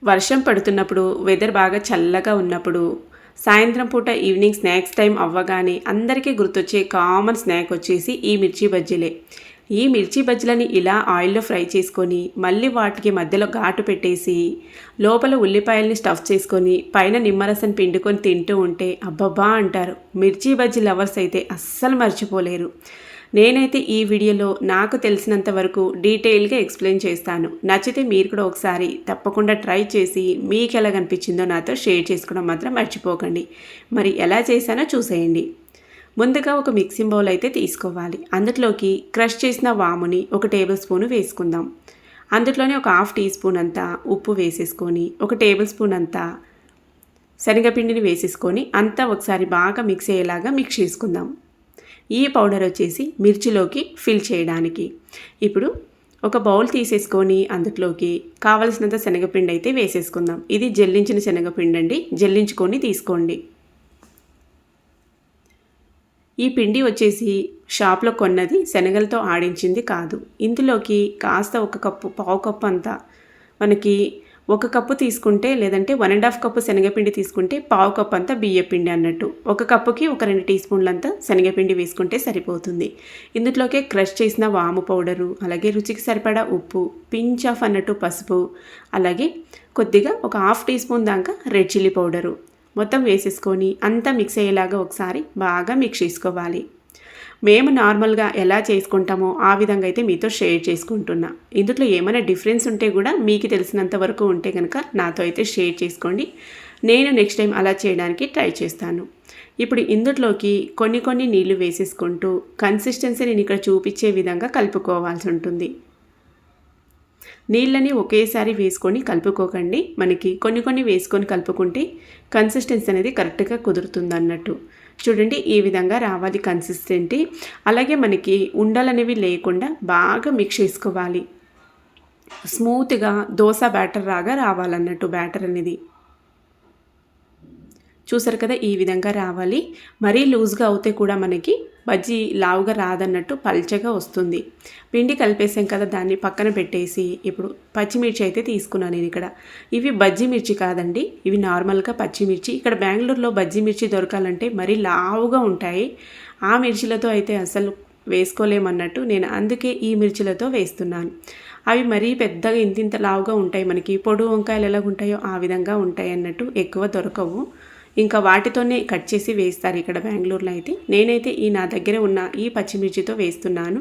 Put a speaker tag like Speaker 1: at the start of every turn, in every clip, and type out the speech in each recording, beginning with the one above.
Speaker 1: వర్షం పడుతున్నప్పుడు వెదర్ బాగా చల్లగా ఉన్నప్పుడు సాయంత్రం పూట ఈవినింగ్ స్నాక్స్ టైం అవ్వగానే అందరికీ గుర్తొచ్చే కామన్ స్నాక్ వచ్చేసి ఈ మిర్చి బజ్జీలే. ఈ మిర్చి బజ్జీలని ఇలా ఆయిల్లో ఫ్రై చేసుకొని మళ్ళీ వాటికి మధ్యలో ఘాటు పెట్టేసి లోపల ఉల్లిపాయల్ని స్టఫ్ చేసుకొని పైన నిమ్మరసం పిండుకొని తింటూ ఉంటే అబ్బబ్బా అంటారు. మిర్చి బజ్జీ లవర్స్ అయితే అస్సలు మర్చిపోలేరు. నేనైతే ఈ వీడియోలో నాకు తెలిసినంత వరకు డీటెయిల్గా ఎక్స్ప్లెయిన్ చేస్తాను. నచ్చితే మీరు కూడా ఒకసారి తప్పకుండా ట్రై చేసి మీకు ఎలా కనిపించిందో నాతో షేర్ చేసుకోవడం మాత్రం మర్చిపోకండి. మరి ఎలా చేశానో చూసేయండి. ముందుగా ఒక మిక్సింగ్ బౌల్ అయితే తీసుకోవాలి. అందులోకి క్రష్ చేసిన వాముని 1 టేబుల్ స్పూన్ వేసుకుందాం. అందులోనే ఒక 1/2 టీ స్పూన్ అంతా ఉప్పు వేసేసుకొని 1 టేబుల్ స్పూన్ అంతా శనగపిండిని వేసేసుకొని అంతా ఒకసారి బాగా మిక్స్ అయ్యేలాగా మిక్స్ చేసుకుందాం. ఈ పౌడర్ వచ్చేసి మిర్చిలోకి ఫిల్ చేయడానికి. ఇప్పుడు ఒక బౌల్ తీసేసుకొని అందులోకి కావలసినంత శనగపిండి అయితే వేసేసుకుందాం. ఇది జల్లించిన శనగపిండి అండి, జల్లించుకొని తీసుకోండి. ఈ పిండి వచ్చేసి షాప్లో కొన్నది, శనగలతో ఆడించింది కాదు. ఇందులోకి కాస్త 1 కప్పు, పావు కప్పు అంతా మనకి 1 కప్పు తీసుకుంటే లేదంటే 1½ కప్పు శనగపిండి తీసుకుంటే పావు కప్పు అంతా బియ్యపిండి అన్నట్టు. 1 కప్పుకి 2 టీ స్పూన్లంతా శనగపిండి వేసుకుంటే సరిపోతుంది. ఇందులోకే క్రష్ చేసిన వాము పౌడరు, అలాగే రుచికి సరిపడా ఉప్పు, పించ్ ఆఫ్ అన్నట్టు పసుపు, అలాగే కొద్దిగా ఒక 1/2 టీ స్పూన్ దాకా రెడ్ చిల్లీ పౌడరు మొత్తం వేసేసుకొని అంతా మిక్స్ అయ్యేలాగా ఒకసారి బాగా మిక్స్ చేసుకోవాలి. మేము నార్మల్గా ఎలా చేసుకుంటామో ఆ విధంగా అయితే మీతో షేర్ చేసుకుంటున్నా. ఇందులో ఏమైనా డిఫరెన్స్ ఉంటే కూడా మీకు తెలిసినంత వరకు ఉంటే కనుక నాతో అయితే షేర్ చేసుకోండి. నేను నెక్స్ట్ టైం అలా చేయడానికి ట్రై చేస్తాను. ఇప్పుడు ఇందులోకి కొన్ని నీళ్లు వేసేసుకుంటూ కన్సిస్టెన్సీ నేను ఇక్కడ చూపించే విధంగా కలుపుకోవాల్సి ఉంటుంది. నీళ్ళని ఒకేసారి వేసుకొని కలుపుకోకండి. మనకి కొన్ని వేసుకొని కలుపుకుంటే కన్సిస్టెన్సీ అనేది కరెక్ట్గా కుదురుతుంది అన్నట్టు. చూడండి, ఈ విధంగా రావాలి కన్సిస్టెంటీ. అలాగే మనకి ఉండలనేవి లేకుండా బాగా మిక్స్ చేసుకోవాలి. స్మూత్గా దోశ బ్యాటర్ లాగా రావాలన్నట్టు బ్యాటర్ అనేది. చూసారు కదా, ఈ విధంగా రావాలి. మరీ లూజ్గా అవుతే కూడా మనకి బజ్జీ లావుగా రాదన్నట్టు పల్చగా వస్తుంది. పిండి కలిపేసాం కదా, దాన్ని పక్కన పెట్టేసి ఇప్పుడు పచ్చిమిర్చి అయితే తీసుకున్నాను నేను ఇక్కడ. ఇవి బజ్జీ మిర్చి కాదండి, ఇవి నార్మల్గా పచ్చిమిర్చి. ఇక్కడ బెంగళూరులో బజ్జీ మిర్చి దొరకాలంటే మరీ లావుగా ఉంటాయి. ఆ మిర్చిలతో అయితే అసలు వేసుకోలేమన్నట్టు నేను అందుకే ఈ మిర్చిలతో వేస్తున్నాను. అవి మరీ పెద్దగా ఇంతింత లావుగా ఉంటాయి. మనకి పొడు వంకాయలు ఎలా ఉంటాయో ఆ విధంగా ఉంటాయి అన్నట్టు, ఎక్కువ దొరకవు. ఇంకా వాటితోనే కట్ చేసి వేస్తారు ఇక్కడ బెంగళూరులో అయితే. నేనైతే నా దగ్గర ఉన్న ఈ పచ్చిమిర్చితో వేస్తున్నాను.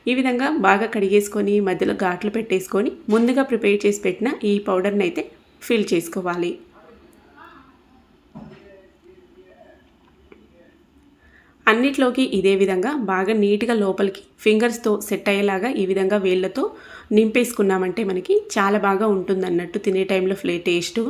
Speaker 1: ఈ విధంగా బాగా కడిగేసుకొని మధ్యలో ఘాట్లు పెట్టేసుకొని ముందుగా ప్రిపేర్ చేసి పెట్టిన ఈ పౌడర్ని అయితే ఫిల్ చేసుకోవాలి. అన్నిట్లోకి ఇదే విధంగా బాగా నీట్గా లోపలికి ఫింగర్స్తో సెట్ అయ్యేలాగా ఈ విధంగా వేళ్ళతో నింపేసుకున్నామంటే మనకి చాలా బాగా ఉంటుంది అన్నట్టు తినే టైంలో టేస్టు.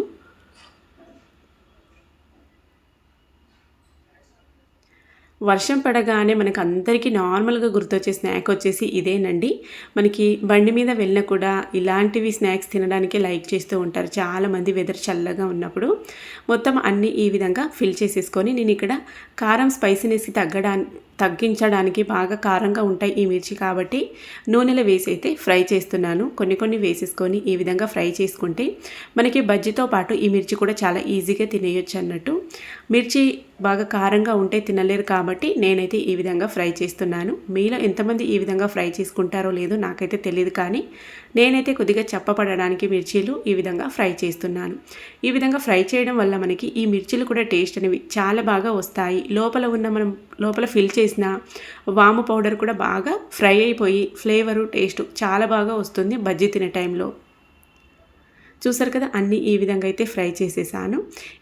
Speaker 1: వర్షం పడగానే మనకు అందరికీ నార్మల్గా గుర్తొచ్చే స్నాక్ వచ్చేసి ఇదేనండి. మనకి బండి మీద వెళ్ళినా కూడా ఇలాంటివి స్నాక్స్ తినడానికి లైక్ చేస్తూ ఉంటారు చాలామంది. వెదర్ చల్లగా ఉన్నప్పుడు మొత్తం అన్నీ ఈ విధంగా ఫిల్ చేసేసుకొని నేను ఇక్కడ కారం స్పైసీనెస్ తగ్గించడానికి బాగా కారంగా ఉంటాయి ఈ మిర్చి కాబట్టి నూనెలో వేసి అయితే ఫ్రై చేస్తున్నాను. కొన్ని వేసేసుకొని ఈ విధంగా ఫ్రై చేసుకుంటే మనకి బజ్జీతో పాటు ఈ మిర్చి కూడా చాలా ఈజీగా తినేయొచ్చు అన్నట్టు. మిర్చి బాగా కారంగా ఉంటే తినలేరు కాబట్టి నేనైతే ఈ విధంగా ఫ్రై చేస్తున్నాను. మీలో ఎంతమంది ఈ విధంగా ఫ్రై చేసుకుంటారో లేదో నాకైతే తెలియదు, కానీ నేనైతే కొద్దిగా చప్పపడడానికి మిర్చీలు ఈ విధంగా ఫ్రై చేస్తున్నాను. ఈ విధంగా ఫ్రై చేయడం వల్ల మనకి ఈ మిర్చీలు కూడా టేస్ట్ అనేవి చాలా బాగా వస్తాయి. లోపల ఫిల్ చేసిన వాము పౌడర్ కూడా బాగా ఫ్రై అయిపోయి ఫ్లేవరు టేస్ట్ చాలా బాగా వస్తుంది బజ్జీ తినే టైంలో. చూసారు కదా, అన్నీ ఈ విధంగా అయితే ఫ్రై చేసేసాను.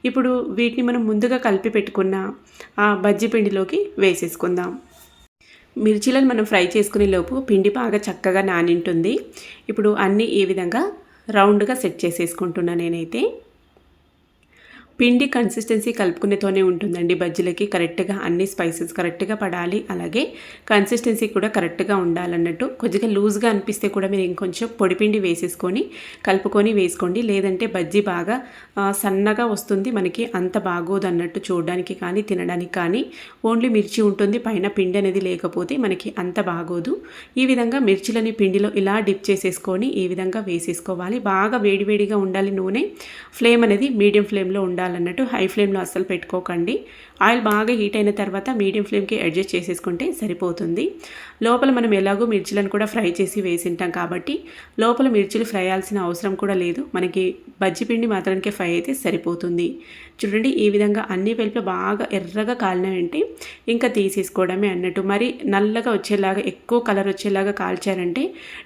Speaker 1: ఇప్పుడు వీటిని మనం ముందుగా కలిపి పెట్టుకున్న ఆ బజ్జీ పిండిలోకి వేసేసుకుందాం. మిర్చీలను మనం ఫ్రై చేసుకునే లోపు పిండి బాగా చక్కగా నానింటుంది. ఇప్పుడు అన్నీ ఈ విధంగా రౌండ్గా సెట్ చేసేసుకుంటున్నా నేనైతే. పిండి కన్సిస్టెన్సీ కలుపుకునేతోనే ఉంటుందండి బజ్జీలకి. కరెక్ట్గా అన్ని స్పైసెస్ కరెక్ట్గా పడాలి, అలాగే కన్సిస్టెన్సీ కూడా కరెక్ట్గా ఉండాలన్నట్టు. కొద్దిగా లూజ్గా అనిపిస్తే కూడా మీరు ఇంకొంచెం పొడిపిండి వేసేసుకొని కలుపుకొని వేసుకోండి. లేదంటే బజ్జీ బాగా సన్నగా వస్తుంది, మనకి అంత బాగోదు అన్నట్టు చూడడానికి కానీ తినడానికి కానీ. ఓన్లీ మిర్చి ఉంటుంది, పైన పిండి అనేది లేకపోతే మనకి అంత బాగోదు. ఈ విధంగా మిర్చిలని పిండిలో ఇలా డిప్ చేసేసుకొని ఈ విధంగా వేసేసుకోవాలి. బాగా వేడివేడిగా ఉండాలి నూనె. ఫ్లేమ్ అనేది మీడియం ఫ్లేమ్లో ఉండాలన్నట్టు, హై ఫ్లేమ్లో అస్సలు పెట్టుకోకండి. ఆయిల్ బాగా హీట్ అయిన తర్వాత మీడియం ఫ్లేమ్కి అడ్జస్ట్ చేసేసుకుంటే సరిపోతుంది. లోపల మనం ఎలాగో మిర్చిలను కూడా ఫ్రై చేసి వేసింటాం కాబట్టి లోపల మిర్చిలు ఫ్రై అయ్యాల్సిన అవసరం కూడా లేదు. మనకి బజ్జీ పిండి మాత్రానికే ఫ్రై అయితే సరిపోతుంది. చూడండి, ఈ విధంగా అన్ని వైపులా బాగా ఎర్రగా కాలినాయంటే ఇంకా తీసేసుకోవడమే అన్నట్టు. మరి నల్లగా వచ్చేలాగా ఎక్కువ కలర్ వచ్చేలాగా కాల్చారంటే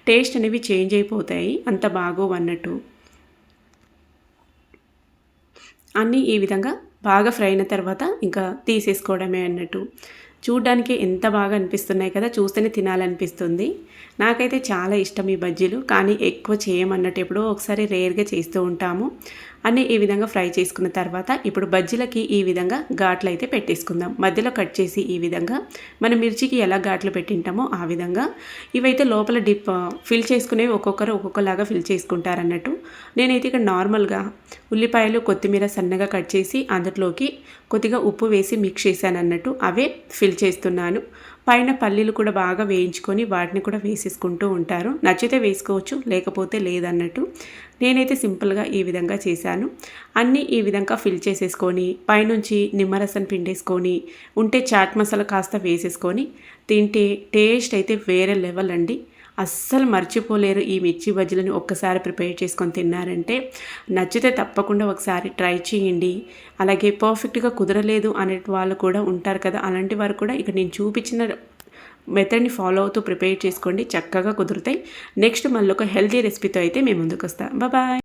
Speaker 1: టేస్ట్ అనేవి చేంజ్ అయిపోతాయి, అంత బాగోవు అన్నట్టు. అన్నీ ఈ విధంగా బాగా ఫ్రై అయిన తర్వాత ఇంకా తీసేసుకోవడమే అన్నట్టు. చూడ్డానికి ఎంత బాగా అనిపిస్తున్నాయి కదా, చూస్తేనే తినాలనిపిస్తుంది. నాకైతే చాలా ఇష్టం ఈ బజ్జీలు, కానీ ఎక్కువ చేయమన్నట్టు ఎప్పుడో ఒకసారి రేర్గా చేస్తూ ఉంటాము. అన్నీ ఈ విధంగా ఫ్రై చేసుకున్న తర్వాత ఇప్పుడు బజ్జీలకి ఈ విధంగా ఘాట్లు అయితే పెట్టేసుకుందాం. మధ్యలో కట్ చేసి ఈ విధంగా మనం మిర్చికి ఎలా ఘాట్లు పెట్టింటామో ఆ విధంగా. ఇవైతే లోపల డిప్ ఫిల్ చేసుకునేవి ఒక్కొక్కరు ఒక్కొక్కలాగా ఫిల్ చేసుకుంటారన్నట్టు. నేనైతే ఇక్కడ నార్మల్గా ఉల్లిపాయలు కొత్తిమీర సన్నగా కట్ చేసి అందులోకి కొద్దిగా ఉప్పు వేసి మిక్స్ చేశాను అన్నట్టు, అవే ఫిల్ చేస్తున్నాను. పైన పల్లీలు కూడా బాగా వేయించుకొని వాటిని కూడా వేసేసుకుంటూ ఉంటారు. నచ్చితే వేసుకోవచ్చు, లేకపోతే లేదన్నట్టు. నేనైతే సింపుల్గా ఈ విధంగా చేశాను. అన్నీ ఈ విధంగా ఫిల్ చేసేసుకొని పైనుంచి నిమ్మరసం పిండేసుకొని ఉంటే చాట్ మసాలా కాస్త వేసేసుకొని తింటే టేస్ట్ అయితే వేరే లెవెల్ అండి. అస్సలు మర్చిపోలేరు ఈ మిర్చి బజ్జీలను ఒక్కసారి ప్రిపేర్ చేసుకొని తిన్నారంటే. నచ్చితే తప్పకుండా ఒకసారి ట్రై చేయండి. అలాగే పర్ఫెక్ట్గా కుదరలేదు అనే వాళ్ళు కూడా ఉంటారు కదా, అలాంటి వారు కూడా ఇక నేను చూపించిన మెథడ్ని ఫాలో అవుతూ ప్రిపేర్ చేసుకోండి, చక్కగా కుదురుతాయి. నెక్స్ట్ మళ్ళీ ఒక హెల్తీ రెసిపీతో అయితే మేము ముందుకు వస్తాం. బాయ్.